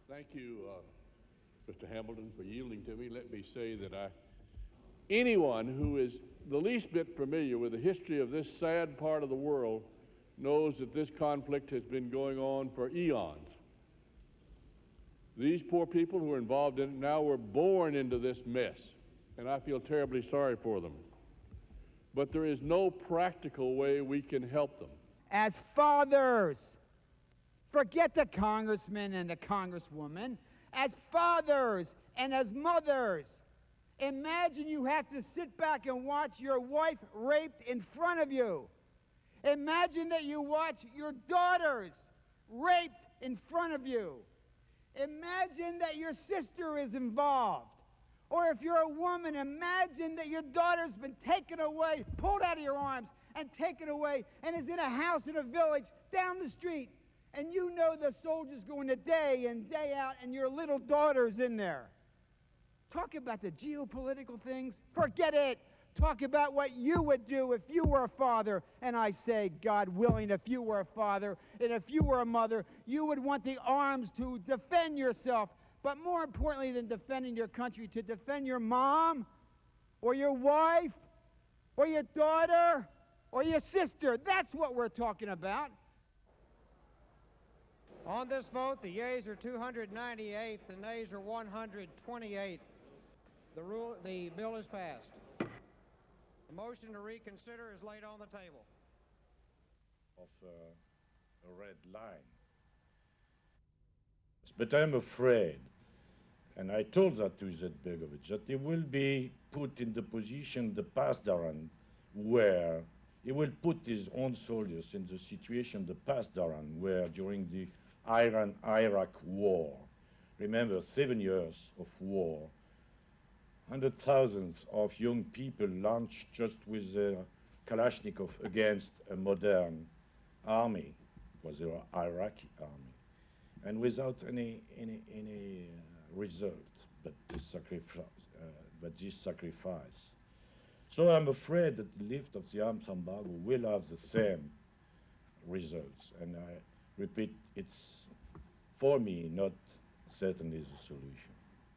Thank you, Mr. Hamilton, for yielding to me. Let me say that anyone who is the least bit familiar with the history of this sad part of the world knows that this conflict has been going on for eons. These poor people who are involved in it now were born into this mess, and I feel terribly sorry for them. But there is no practical way we can help them. As fathers, forget the congressman and the congresswoman. As fathers and as mothers, imagine you have to sit back and watch your wife raped in front of you. Imagine that you watch your daughters raped in front of you. Imagine that your sister is involved. Or if you're a woman, imagine that your daughter's been taken away, pulled out of your arms, and taken away, and is in a house in a village down the street. And you know the soldiers going day in, day out, and your little daughter's in there. Talk about the geopolitical things. Forget it. Talk about what you would do if you were a father. And I say, God willing, if you were a father and if you were a mother, you would want the arms to defend yourself. But more importantly than defending your country, to defend your mom or your wife or your daughter or your sister. That's what we're talking about. On this vote, the yeas are 298, the nays are 128. The bill is passed. The motion to reconsider is laid on the table. Of a red line. But I'm afraid, and I told that to Izetbegovic, that he will be put in the position the past Daran, where he will put his own soldiers in the situation the past Daran, where during the Iran-Iraq war, remember 7 years of war, 100,000 of young people launched just with their Kalashnikov against a modern army, it was the Iraqi army, and without any result but this sacrifice. So I'm afraid that the lift of the arms embargo will have the same results, and I repeat, it's for me not certainly the solution.